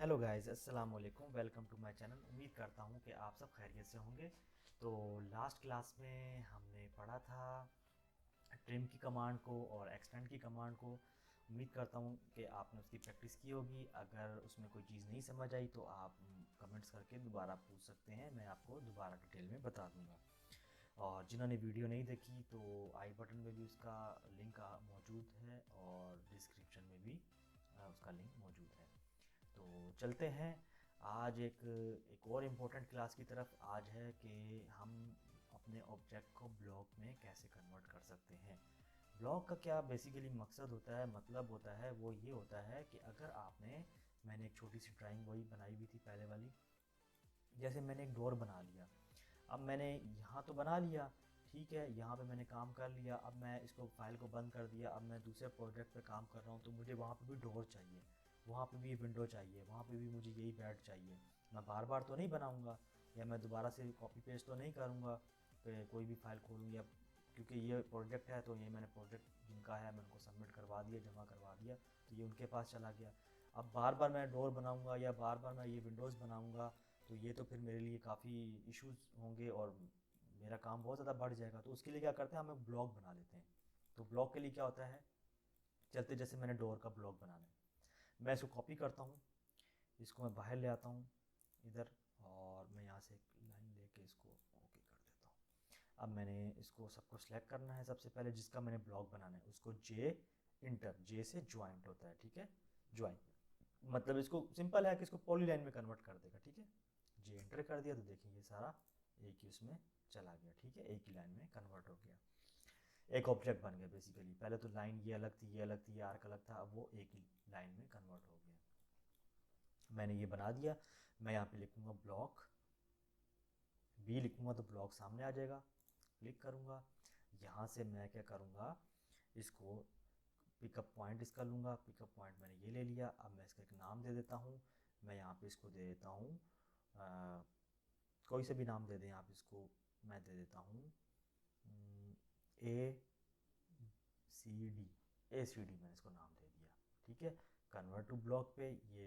Hello guys, अस्सलाम वालेकुम। Welcome to my channel. उम्मीद करता हूँ कि आप सब खैरियत से होंगे। तो लास्ट क्लास में हमने पढ़ा था ट्रिम की कमांड को और एक्सटेंड की कमांड को। उम्मीद करता हूँ कि आपने उसकी प्रैक्टिस की होगी। अगर उसमें कोई चीज़ नहीं समझ आई तो आप कमेंट्स करके दोबारा पूछ सकते हैं, मैं आपको दोबारा डिटेल में बता दूँगा। और जिन्होंने वीडियो नहीं देखी तो आई बटन में भी उसका लिंक मौजूद है और डिस्क्रिप्शन में भी उसका लिंक मौजूद है। तो चलते हैं आज एक और इम्पोर्टेंट क्लास की तरफ। आज है कि हम अपने ऑब्जेक्ट को ब्लॉक में कैसे कन्वर्ट कर सकते हैं। ब्लॉक का क्या बेसिकली मकसद होता है, मतलब होता है, वो ये होता है कि अगर मैंने एक छोटी सी ड्राइंग वही बनाई हुई थी पहले वाली। जैसे मैंने एक डोर बना लिया। अब मैंने यहाँ तो बना लिया, ठीक है, यहाँ पे मैंने काम कर लिया। अब मैं इसको फाइल को बंद कर दिया। अब मैं दूसरे प्रोजेक्ट पे काम कर रहा हूँ तो मुझे वहाँ पे भी डोर चाहिए, वहाँ पे भी विंडो चाहिए, वहाँ पे भी मुझे यही बेड चाहिए। मैं बार बार तो नहीं बनाऊँगा, या मैं दोबारा से कॉपी पेस्ट तो नहीं करूँगा कि कोई भी फाइल खोलूँ, या क्योंकि ये प्रोजेक्ट है तो ये मैंने प्रोजेक्ट जिनका है मैं उनको सबमिट करवा दिया, जमा करवा दिया, तो ये उनके पास चला गया। अब बार बार मैं डोर बनाऊँगा या बार बार मैं ये विंडोज़ बनाऊँगा तो ये तो फिर मेरे लिए काफ़ी इश्यूज होंगे और मेरा काम बहुत ज़्यादा बढ़ जाएगा। तो उसके लिए क्या करते हैं, हम एक ब्लॉक बना लेते हैं। तो ब्लॉक के लिए क्या होता है, चलते जैसे मैंने डोर का ब्लॉक बनाना है, मैं इसको कॉपी करता हूँ, इसको मैं बाहर ले आता हूँ इधर, और मैं यहाँ से एक लाइन लेके इसको ओके कर देता हूँ। अब मैंने इसको सबको सिलेक्ट करना है। सबसे पहले जिसका मैंने ब्लॉक बनाना है उसको जे इंटर, जे से ज्वाइंट होता है, ठीक है, ज्वाइंट मतलब इसको सिंपल है कि इसको पॉलीलाइन में कन्वर्ट कर देगा, ठीक है। जे एंटर कर दिया तो देखिए ये सारा एक ही उसमें चला गया, ठीक है, एक ही लाइन में कन्वर्ट हो गया। एक ऑब्जेक्ट बन गया बेसिकली। पहले तो लाइन ये अलग थी, ये अलग थी, ये आर्क अलग था, अब वो एक ही लाइन में कन्वर्ट हो गया। मैंने ये बना दिया। मैं यहाँ पे लिखूंगा ब्लॉक बी, लिखूंगा तो ब्लॉक सामने आ जाएगा। क्लिक करूंगा, यहाँ से मैं क्या करूंगा, इसको पिकअप पॉइंट इसका लूँगा। पिकअप पॉइंट मैंने ये ले लिया। अब मैं इसका एक नाम दे देता हूँ। मैं यहाँ पे इसको दे देता हूँ, कोई से भी नाम दे दें आप इसको। मैं दे देता हूँ ए सी डी, ए सी डी मैंने इसको नाम दे दिया, ठीक है। कन्वर्ट टू ब्लॉक पे ये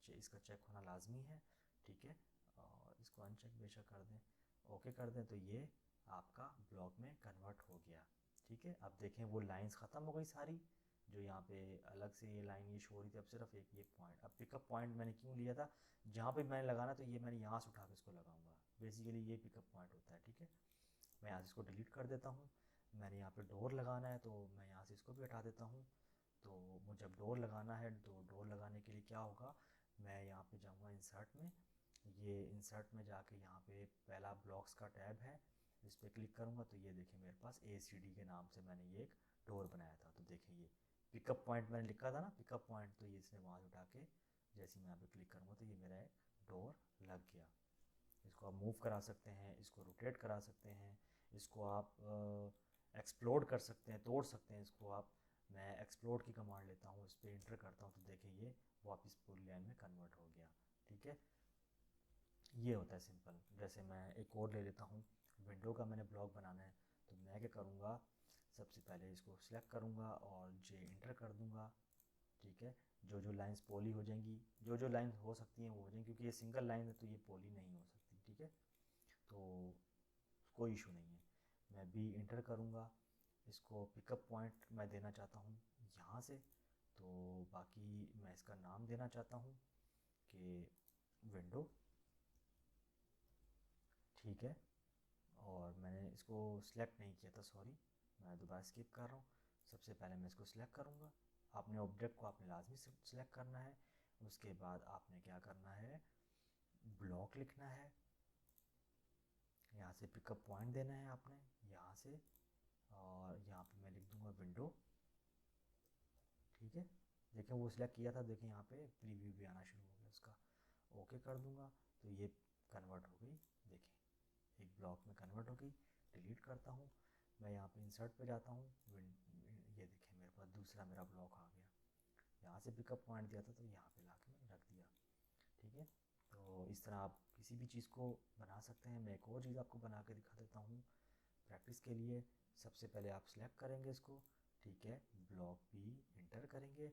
इसका चेक होना लाजमी है, ठीक है, और इसको अनचेक बेशक कर दें, ओके कर दें, तो ये आपका ब्लॉक में कन्वर्ट हो गया, ठीक है। अब देखें वो लाइंस ख़त्म हो गई सारी, जो यहाँ पे अलग से ये लाइन ये शो हो रही थी, अब सिर्फ एक ये पॉइंट। अब पिकअप पॉइंट मैंने क्यों लिया था, जहाँ पे मैंने लगाना तो ये मैंने यहाँ से उठा के इसको लगाऊंगा, बेसिकली ये पिकअप पॉइंट होता है, ठीक है। मैं यहाँ से इसको डिलीट कर देता हूँ। मैंने यहाँ पे डोर लगाना है तो मैं यहाँ से इसको भी हटा देता हूँ। तो मुझे जब डोर लगाना है तो डोर लगाने के लिए क्या होगा, मैं यहाँ पे जाऊँगा इंसर्ट में। ये इंसर्ट में जाके यहाँ पे पहला ब्लॉक्स का टैब है, इस पर क्लिक करूँगा तो ये देखिए मेरे पास ए सी डी के नाम से मैंने ये एक डोर बनाया था। तो देखिए ये पिकअप पॉइंट मैंने लिखा था ना, पिकअप पॉइंट, तो ये इसने वहाँ से उठा के जैसे मैं यहाँ पे क्लिक करूँगा तो ये मेरा एक डोर लग गया। इसको आप मूव करा सकते हैं, इसको रोटेट करा सकते हैं, इसको आप एक्सप्लोड कर सकते हैं, तोड़ सकते हैं इसको आप। मैं एक्सप्लोड की कमांड लेता हूँ, इस पर इंटर करता हूँ तो देखिए ये वापस पूरी लाइन में कन्वर्ट हो गया, ठीक है। ये होता है सिंपल। जैसे मैं एक और ले लेता हूँ, विंडो का मैंने ब्लॉक बनाना है, तो मैं क्या करूँगा, सबसे पहले इसको सिलेक्ट करूँगा और जे इंटर कर दूँगा, ठीक है। जो जो लाइंस पॉली हो जाएंगी, जो जो लाइन हो सकती हैं वो हो जाएंगी, क्योंकि ये सिंगल लाइन है तो ये पॉली नहीं हो सकती, ठीक है। तो कोई इशू नहीं है। मैं बी इंटर करूँगा, इसको पिकअप पॉइंट मैं देना चाहता हूँ यहाँ से, तो बाकी मैं इसका नाम देना चाहता हूँ कि विंडो, ठीक है। और मैंने इसको सिलेक्ट नहीं किया था, सॉरी, मैं दोबारा स्किप कर रहा हूँ। सबसे पहले मैं इसको सिलेक्ट करूँगा। आपने ऑब्जेक्ट को आपने लाजमी सिलेक्ट करना है। उसके बाद आपने क्या करना है, ब्लॉक लिखना है, यहाँ से पिकअप पॉइंट देना है आपने यहाँ से, और यहाँ पे मैं लिख दूँगा विंडो, ठीक है। देखें वो सिलेक्ट किया था, देखें यहाँ पे प्रीव्यू भी आना शुरू हो गया उसका। ओके कर दूँगा तो ये कन्वर्ट हो गई, देखें एक ब्लॉक में कन्वर्ट हो गई। डिलीट करता हूँ, मैं यहाँ पे इंसर्ट पे जाता हूँ, ये देखें मेरे पास दूसरा मेरा ब्लॉक आ गया। यहाँ से पिकअप पॉइंट दिया था तो यहाँ पे ला के मैंने रख दिया, ठीक है। तो इस तरह आप किसी भी चीज़ को बना सकते हैं। मैं एक और चीज़ आपको बना के दिखा देता हूँ प्रैक्टिस के लिए। सबसे पहले आप सिलेक्ट करेंगे इसको, ठीक है, ब्लॉक बी इंटर करेंगे।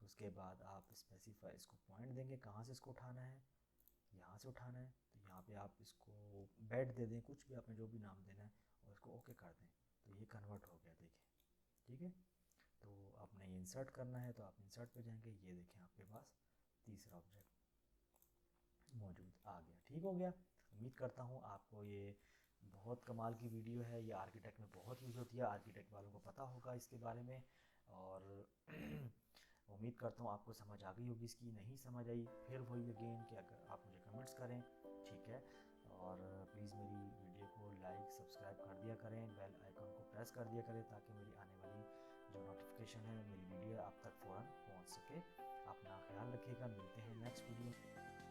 उसके बाद आप स्पेसिफाई इसको पॉइंट देंगे कहाँ से इसको उठाना है, यहाँ से उठाना है। तो यहाँ पे आप इसको बेड दे दें, कुछ भी आपने जो भी नाम देना है, और इसको ओके कर दें। तो ये कन्वर्ट हो गया, देखिए, ठीक है। तो आपने इंसर्ट करना है तो आप इंसर्ट पे जाएंगे, ये देखें आपके पास तीसरा ऑब्जेक्ट मौजूद आ गया, ठीक हो गया। उम्मीद करता हूँ आपको ये बहुत कमाल की वीडियो है, ये आर्किटेक्ट में बहुत यूज़ होती है, आर्किटेक्ट वालों को पता होगा इसके बारे में। और उम्मीद करता हूँ आपको समझ आ गई होगी। इसकी नहीं समझ आई फिर वही अगेन कि अगर आप मुझे कमेंट्स करें, ठीक है। और प्लीज़ मेरी वीडियो को लाइक सब्सक्राइब कर दिया करें, बेल आइकन को प्रेस कर दिया करें, ताकि मेरी आने वाली जो नोटिफिकेशन है, मेरी वीडियो आप तक फ़ौरन पहुँच सके। अपना ख्याल रखिएगा, मिलते हैं नेक्स्ट वीडियो।